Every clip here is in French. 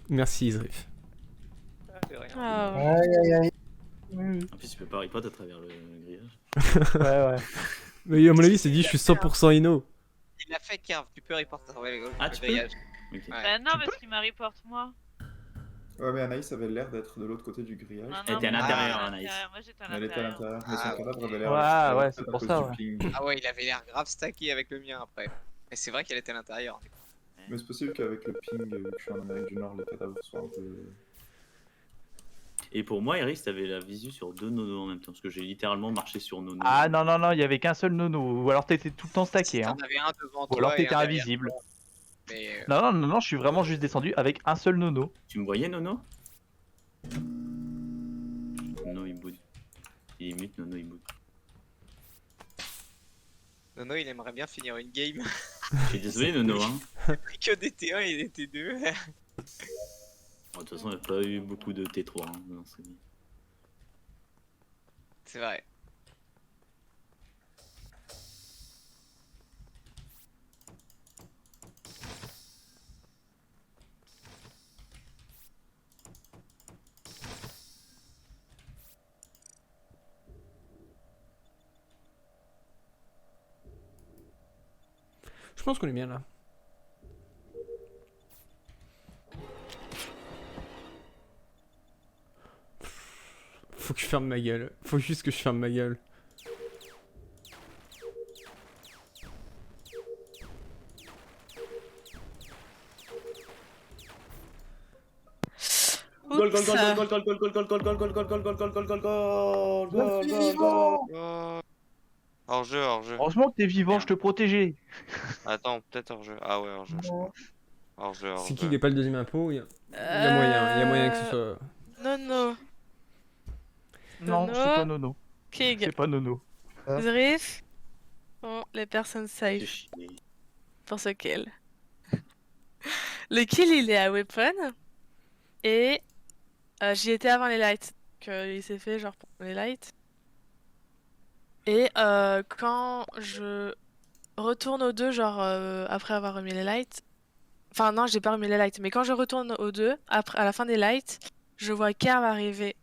Merci Isrif. De rien. Ah, Aïe aïe aïe. En plus, tu peux pas report à travers le grillage. Ouais. Mais à mon avis, c'est dit, je suis 100% Inno. Il a fait Kerv, tu peux reporter le Ah, tu peux grillage. Ok. Ouais. bah non, parce qu'il m'a report moi. Ouais, mais Anaïs avait l'air d'être de l'autre côté du grillage. Non, Elle non, était à moi, l'intérieur, j'étais à Anaïs. l'intérieur. Moi j'étais à Elle était à l'intérieur. l'intérieur, mais son Ah, cadavre avait Ouais, l'air. ouais, à c'est pour cause ça, du ouais. ping. Ah ouais, il avait l'air grave stacké avec le mien après. Mais c'est vrai qu'elle était à l'intérieur. Mais c'est possible qu'avec le ping, vu que je suis en Amérique du Nord, les cadavres soient un peu. Et pour moi, Iris, t'avais la visu sur 2 nonos en même temps, parce que j'ai littéralement marché sur nono. Ah non, il y avait qu'un seul nono. Ou alors t'étais tout le temps stacké. Si Hein. t'en avais un devant Ou toi. alors et t'étais un derrière invisible. toi. Mais Non, je suis vraiment juste descendu avec un seul nono. Tu me voyais, Nono? Nono, il boude. Il est mute, Nono, il boude. Nono, il aimerait bien finir une game. Je suis désolé, Nono, hein. Pris que des T1 et des T2. Bon, de toute façon, il n'y a pas eu beaucoup de T3 hein, dans ce game. C'est vrai. Je pense qu'on est bien là. Faut que je ferme ma gueule. Faut juste que je ferme ma gueule. Gol, gol, Oups. gol, gol, gol, gol, gol, gol, gol, gol, gol, gol, gol, gol, gol, gol, gol, gol, gol, gol. Hors-jeu, hors-jeu. Heureusement que t'es vivant, je te protégeais. Attends, peut-être hors-jeu. Ah ouais, hors-jeu, je crois. Hors-jeu, Si qui hors-jeu. n'est pas le deuxième impôt, il y a moyen que ce soit. Nono, Non, Nono. c'est pas nono. King, C'est pas nono. Zrif. Bon, les personnes J'ai safe chié. pour ce kill. Le kill, il est à weapon. Et j'y étais avant les lights. Il s'est fait genre pour les lights. Et quand je retourne aux deux, genre après avoir remis les lights. Enfin, non, j'ai pas remis les lights. Mais quand je retourne aux deux, après, à la fin des lights, je vois Kerv arriver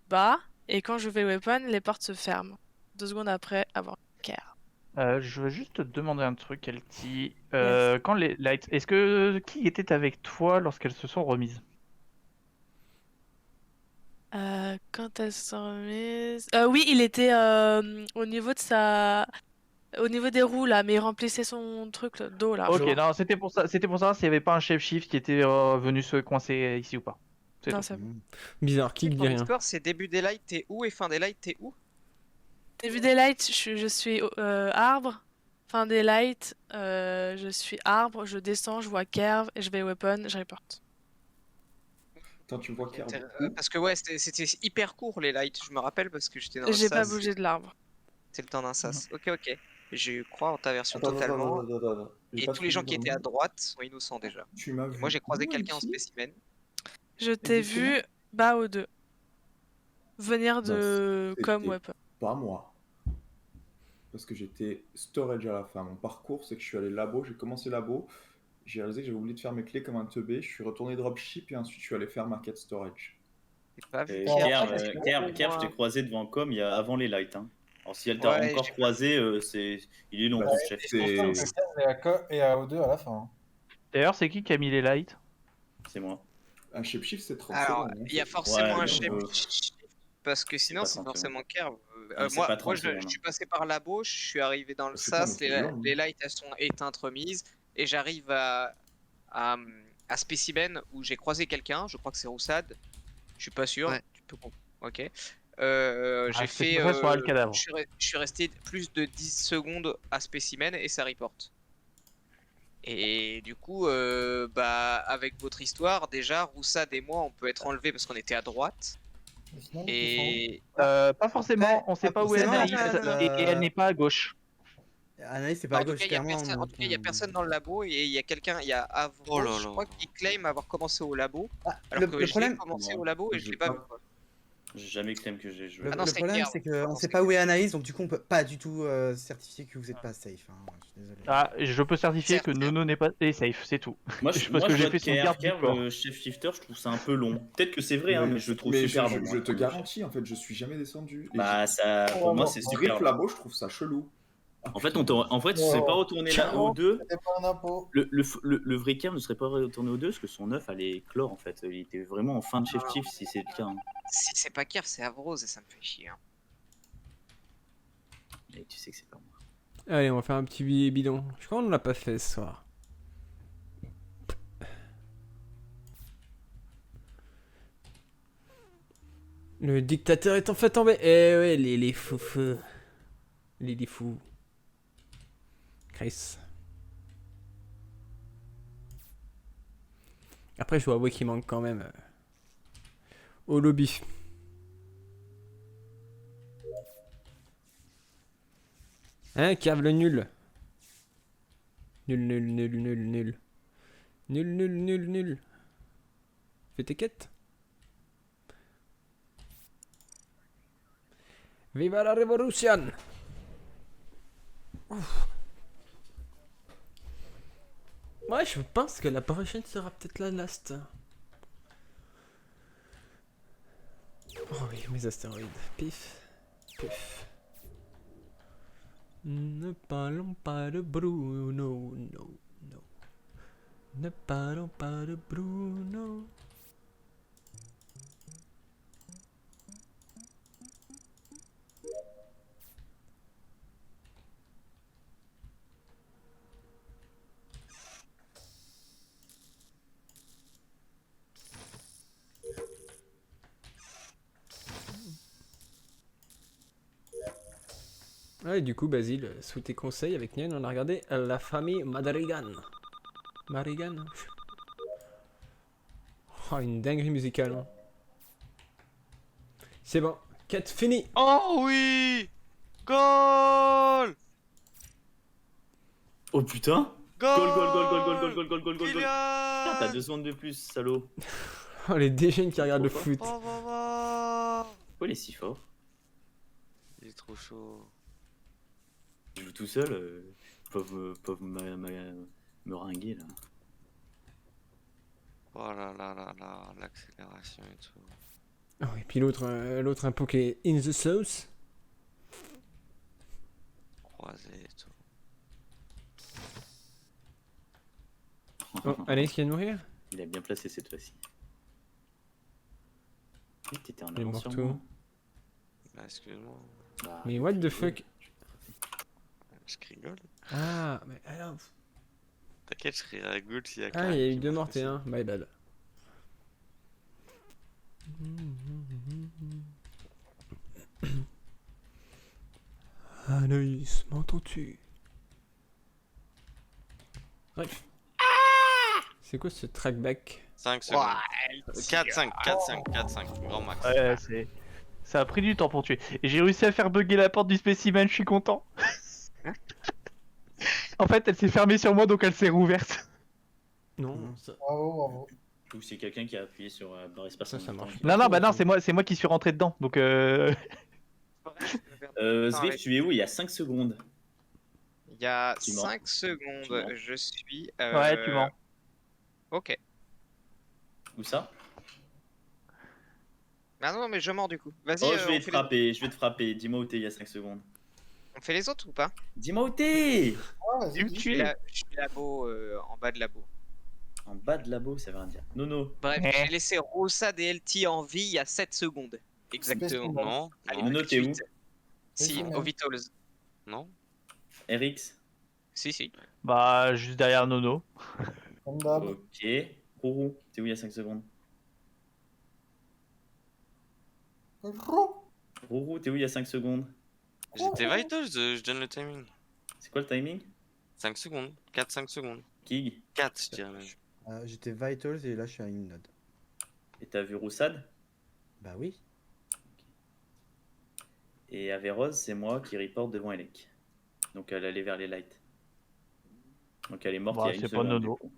bas. Et quand je vais weapon, les portes se ferment. 2 secondes après avoir Kerv. Je veux juste te demander un truc, Elti. Yes. Quand les lights, est-ce que qui était avec toi lorsqu'elles se sont remises? Quand elles sont remises... oui, il était au niveau de sa... Au niveau des roues, là, mais il remplissait son truc d'eau, là. Ok, je crois. non, c'était pour ça s'il n'y avait pas un chef shift qui était venu se coincer ici ou pas. C'est Non, tout. c'est bon. Bizarre, qui Pour dit rien. l'histoire, c'est début des lights, t'es où et fin des lights, t'es où? Début des lights, je suis arbre. Fin des lights, je suis arbre. Je descends, je vois Kerv, et je vais weapon, je reporte. Quand tu vois Kerb. Parce que ouais, c'était hyper court les lights, je me rappelle parce que j'étais dans le J'ai pas sas. bougé de l'arbre. C'est le temps d'un sas. Ok. Je crois en ta version Attends, totalement. attends. J'ai Et pas tous les gens qui suivi étaient à vraiment. droite sont innocents déjà. Tu m'as Et vu. moi j'ai croisé où, quelqu'un en ici spécimen. Je t'ai Exactement. vu bas aux deux. Venir Bah, de comme c'était weapon. Pas moi. Parce que j'étais storage à la fin. Mon parcours, c'est que je suis allé labo, j'ai commencé labo, j'ai réalisé que j'avais oublié de faire mes clés comme un teubé, je suis retourné dropship et ensuite je suis allé faire market storage. J'ai pas vu Et Kerv. Kerv, je t'ai croisé devant Com avant les lights. Hein. Alors si elle t'a Ouais, encore j'ai croisé, il est long, Bah, ton chef. c'est à O2 à la fin. D'ailleurs, c'est qui a mis les lights? C'est moi. un shape shift, c'est 30 Alors, secondes. hein. il y a forcément Ouais, un mais chef bon, parce que sinon pas c'est 30 forcément Kerv. Mais c'est Moi, pas moi 30 je secondes, suis passé par labo, je suis arrivé dans le C'est pas, sas, mais c'est long, les lights elles sont éteintes remises et j'arrive à spécimen où j'ai croisé quelqu'un, je crois que c'est Roussad, je suis pas sûr. Ouais. Tu peux ok. J'ai c'est fait. pour ça sur le cadavre. Je suis resté plus de 10 secondes à spécimen et ça reporte. Et du coup, avec votre histoire, déjà, Roussad et moi, on peut être enlevés parce qu'on était à droite. Et Pas forcément, on sait pas où est forcément, Anaïs et elle n'est pas à gauche. Anaïs, c'est pas à en tout gauche, cas, il y a clairement. personne, en tout cas, il y a personne dans le labo et il y a quelqu'un, il y a Avro, Oh là je là. crois, qui claim avoir commencé au labo. Ah, Alors que le j'ai problème, commencé Non, au labo et je j'ai l'ai pas pas- vu. Quoi. J'ai jamais claim que j'ai joué. Le, Ah non, le c'est problème, clair. c'est qu'on Non, sait c'est pas où est Anaïs, donc du coup, on peut pas du tout certifier que vous êtes pas safe. Hein. Je suis désolé. Ah, je peux certifier Certes, que Nono n'est pas est safe, c'est tout. Moi, Parce moi, que je j'ai vote fait son garde du KR, corps. le chef shifter, je trouve ça un peu long. Peut-être que c'est vrai, hein, mais je le trouve mais super je, long. je hein, te comme garantis, en fait, je suis jamais descendu. Et Bah, ça, pour moi, c'est j'ai- super Rip long. Labo, je trouve ça chelou. Ah, En fait, putain. en fait, tu serais pas retourné là au 2. C'était pas un impôt. Le vrai Kerr ne serait pas retourné au 2 parce que son œuf allait clore en fait. Il était vraiment en fin de chef chief si c'est le cas. Hein. Si c'est pas Kerr, c'est Avrose et ça me fait chier. Hein. Et tu sais que c'est pas moi. Allez, on va faire un petit billet bidon. Je crois qu'on l'a pas fait ce soir. Le dictateur est en fait tombé. Eh ouais, les fous. Les fous. Chris. Après, je dois avouer qu'il manque quand même au lobby. Hein, cave le nul. Nul. Nul. Fais tes quêtes. Viva la révolution! Ouf. Ouais, je pense que la prochaine sera peut-être la last. Oh oui, mes astéroïdes. Pif. Ne parlons pas de Bruno, no. Ne parlons pas de Bruno. Ouais, du coup, Basile, sous tes conseils, avec Nien, on a regardé La famille Madrigan. Marigan. Oh, une dinguerie musicale. Hein. C'est bon, quête finie. Oh oui! Goal! Oh putain! Goal! Goal. Putain, t'as 2 secondes de plus, salaud. Oh, les dégènes qui regardent le Pourquoi foot. Pourquoi il est si fort? Il est trop chaud. Je joue tout seul, peuvent me ringuer là. Oh là là là là, l'accélération et tout. Oh, et puis l'autre un peu qui est in the sauce. Croisé et tout. Oh, Alex qui vient de mourir. Il a bien placé cette fois-ci. T'étais en Il est avance mort sur tout. moi. Bah, excuse-moi, Bah, Mais what the fuck. je rigole. Ah, mais alors. T'inquiète, je rigole s'il y a Ah, il y a eu 2 morts et 1. My bad. Anaïs, m'entends-tu? Bref. C'est quoi ce trackback? 5 secondes. 4-5, grand max. Ouais, ça a pris du temps pour tuer. Et j'ai réussi à faire bugger la porte du spécimen, je suis content. En fait, elle s'est fermée sur moi, donc elle s'est rouverte. Non, ça... Bravo. ou c'est quelqu'un qui a appuyé sur barre espace. Ça, en ça même temps. marche. Non, c'est moi qui suis rentré dedans. Donc Zriff, tu es où? Il y a 5 secondes. Il y a Tu mens. 5 Tu secondes, mens. je suis. ouais, tu mens. Ok. Où ça? Ah non, mais je mens du coup. Vas-y, Oh, je vais on, te fait frapper, je vais te frapper. Dis-moi où t'es il y a 5 secondes. on fait les autres ou pas? Dis-moi où t'es! Tu me Je suis tues. je suis labo, en bas de labo. En bas de labo, ça veut rien dire. Nono. Bref, Eh. j'ai laissé Rosa DLT en vie il y a 7 secondes. Exactement. Non, Allez, non, Nono, t'es où? 28. Si, Oui, au Vitals. non. RX. Si. Bah, juste derrière Nono. Ok. Rourou, t'es où il y a 5 secondes? Rourou, t'es où il y a 5 secondes? J'étais Vitals, je donne le timing. C'est quoi le timing? 5 secondes. 4-5 secondes. Kig. 4, je dirais même. J'étais Vitals et là je suis à une node. Et t'as vu Roussad? Bah oui. Et Averroz, c'est moi qui reporte devant Elec. Donc elle allait vers les lights. Donc elle est morte Bah, il y a une c'est pas seconde. Nono. du coup.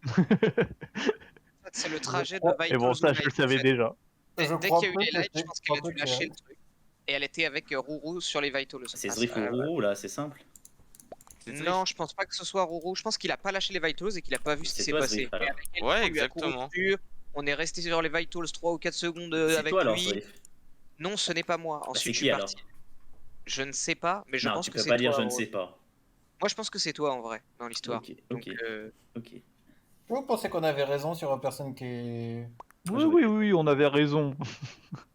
En fait, c'est le trajet de Vitals. Et bon, ça, au je le light, en savais fait. déjà. Dès Je qu'il crois y a eu peu les que lights, je c'est- pense je crois qu'elle a peu dû que c'est lâcher elle. le truc. Et elle était avec Rourou sur les Vitals. C'est Zrif ou Rourou là, c'est simple. C'est Non, je pense pas que ce soit Rourou. Je pense qu'il a pas lâché les Vitals et qu'il a pas vu ce qui C'est s'est toi, passé. Zrif, alors. Et avec elle, Ouais, on lui a couru exactement. dessus, on est resté sur les Vitals 3 ou 4 secondes C'est avec toi alors, lui. Zrif. Non, ce n'est pas moi. Bah, Ensuite, c'est je qui suis alors? parti. Je ne sais pas, mais je Non, pense tu que peux c'est pas toi. dire je ne Rose. sais pas. Moi, je pense que c'est toi en vrai dans l'histoire. Ok, Donc, ok, ok. Vous pensez qu'on avait raison sur la personne qui est. Oui, on avait raison.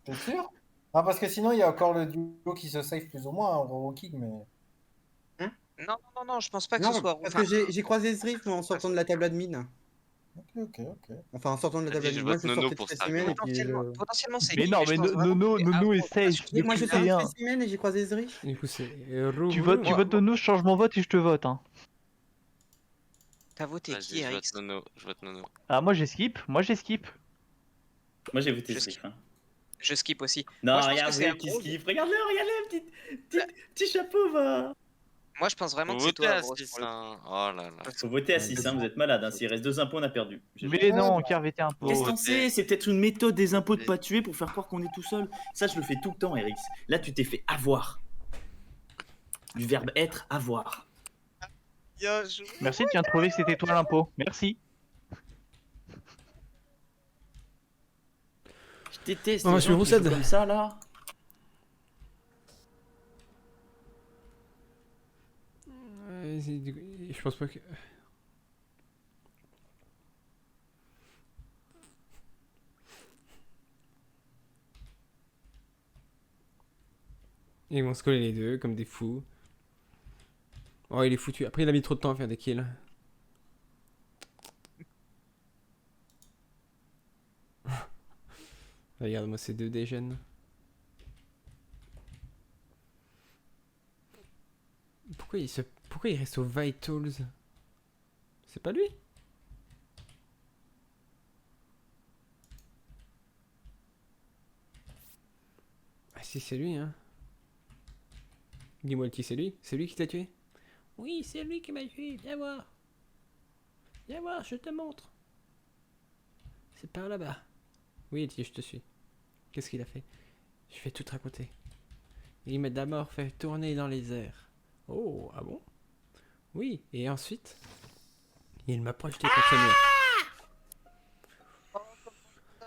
T'es sûr? Ah, parce que sinon, il y a encore le duo qui se save plus ou moins, Roro King, mais. non, je pense pas que Non, ce soit. parce Enfin, que j'ai croisé Zrif moi, en sortant de la table admin. Ok. Enfin, en sortant de la table Vas-y, je admin. Moi, vote je Nono sortais de pour cet spécimen et puis potentiellement, c'est Mais qui, non, je mais pense vraiment Nono que c'est Nono est Arnaud. safe. moi, j'ai depuis sorti de T1. spécimen et j'ai croisé Zrif. Du coup, c'est Rourou. Tu votes Nono, je change mon vote et je te vote. Hein. T'as voté Vas-y, qui, je Eric? vote Nono. Je vote Nono. Ah, moi j'ai skip. Moi j'ai voté Je Zrif. Hein. Je skip aussi. Non, Moi, je pense regarde que c'est Zrif qui Arnaud. skiffe. Regarde-le, petit chapeau va. Moi, je pense vraiment Vous que c'est votez toi, à Rose, 6, pour le coup. hein. Oh là là. Faut voter à 6, hein, vous êtes malade. Hein. S'il reste 2 impôts, on a perdu. Mais non, Kervete un peu. Qu'est-ce Faut qu'on voter. sait? C'est peut-être une méthode des impôts de pas tuer pour faire croire qu'on est tout seul. Ça, je le fais tout le temps, Eric. Là, tu t'es fait avoir. Du verbe être, avoir. Bien joué. Merci, tu viens de trouver que c'était toi l'impôt. Merci. Je déteste Oh, les je suis gens qui jouent roussade. comme ça, là. Je pense pas que. Ils vont se coller les deux comme des fous. Oh, il est foutu. Après, il a mis trop de temps à faire des kills. Regarde-moi ces deux dégènes. Pourquoi il reste aux Vitals? C'est pas lui? Ah si, c'est lui, hein. Dis-moi le qui c'est lui? C'est lui qui t'a tué? Oui, c'est lui qui m'a tué, viens voir. Viens voir, je te montre. C'est par là-bas. Oui, Elti, je te suis. Qu'est-ce qu'il a fait? Je vais tout te raconter. Il m'a d'abord fait tourner dans les airs. Oh, ah bon? Oui, et ensuite, il m'a projeté contre le mur.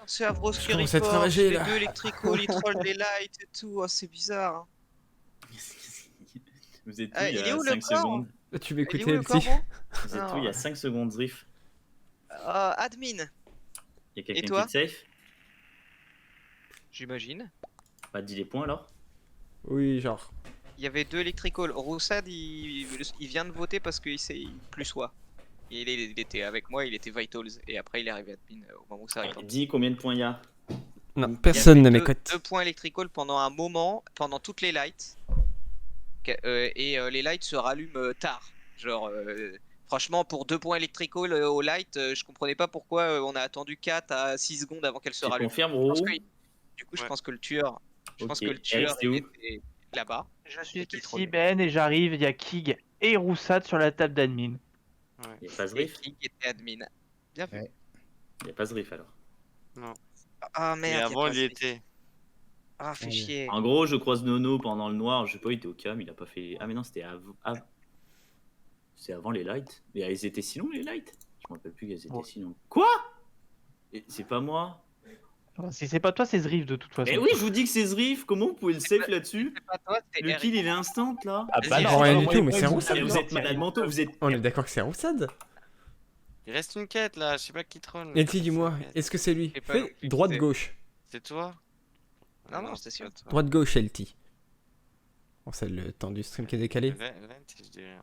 C'est Avros Je qui commence à être reporte, ravagé, les là. deux électricaux, les trolls, les lights et tout. Oh, c'est bizarre. Hein. Vous êtes où Ah, il y il est a où, le 5 corps secondes? Tu Il est où m'écoutais, le Elti? corbeau? Vous êtes où il y a 5 secondes, Zrif? Admin, Il y a Et quelqu'un toi qui te safe? j'imagine. Bah, dis les points alors. Oui, genre. Il y avait deux electrical. Roussad, il vient de voter parce qu'il s'est plus soi. Il était avec moi, il était Vitals. Et après, il est arrivé admin au moment où ça arrive. Dis combien de points il y a? Non, personne ne deux m'écoute. points electrical pendant un moment, pendant toutes les lights. Les lights se rallument tard. Genre, franchement, pour 2 points electrical au light, je comprenais pas pourquoi on a attendu 4 à 6 secondes avant qu'elle se Tu rallume. confirmes, Je Roro? pense du coup, je Ouais. pense que le tueur, je pense Ok. que le tueur Eric, c'est où? était là-bas. Je suis Et qui ici, troll. Ben, et j'arrive. Il y a Kig et Roussade sur la table d'admin. Il n'y a pas Et Zrif? qui était admin. Bien vu. Ouais. Il n'y a pas Zrif alors. Ah Mais merde. avant, y a il pas y Zrif. était. Ah, fait Ouais. chier. En gros, je croise Nono pendant le noir. Je sais pas, il était au cam, il a pas fait. Ah, mais non, c'était c'est avant les lights. Mais elles étaient si longues les lights? Je me rappelle plus qu'elles étaient Ouais. si longues. Quoi? C'est pas moi? Si c'est pas toi, c'est Zrif de toute façon. Mais oui, je vous dis que c'est Zrif. Comment vous pouvez le safe là-dessus? C'est pas toi, c'est Le Eric. kill il est instant là. Ah bah Il non, prend rien du moi, tout, moi, mais c'est moi, Roussade. Mais vous êtes malade mentaux, vous êtes. On est d'accord que c'est Roussade. Il reste une quête là, je sais pas qui troll. Elti, dis-moi, est-ce que c'est lui? sais pas non Fais plus qui c'est. droite-gauche. C'est toi? Non, non, c'était sûr. c'est toi. Droite-gauche, Elti. Bon, c'est le temps du stream qui est décalé. Vent, je dis rien.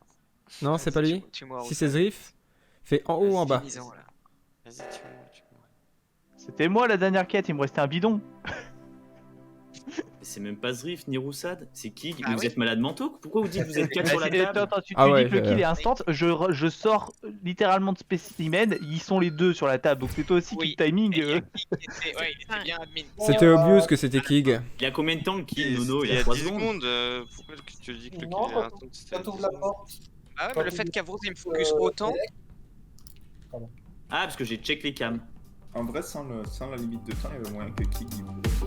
Non, c'est pas lui? Tue-moi, Si c'est Zrif, fais en haut ou en bas. Vas-y, tue-moi. C'était moi la dernière quête, il me restait un bidon. C'est même pas Zrif ni Roussade, c'est qui? Ah Vous oui. êtes malade mentaux? Pourquoi vous dites que vous êtes 4 sur la Attends, table? attends, tu Ah dis ouais, que le kill est instant, je sors littéralement de spécimen, ils sont les deux sur la table, donc c'est toi aussi Oui. qui le timing. Et il y a qui était- ouais, il était bien admin. C'était obvious que c'était Kig. Il y a combien de temps le kill, Nono? Il y a 3 10 secondes. secondes, pourquoi est-ce que tu dis que le kill Non, est quand instant? Quand t'ouvres la porte. Ah ouais, mais le fait qu'Avros il me focus autant. Ah, parce que j'ai check les cams. En vrai, sans la limite de temps, il y avait moyen que Kig il pouvait se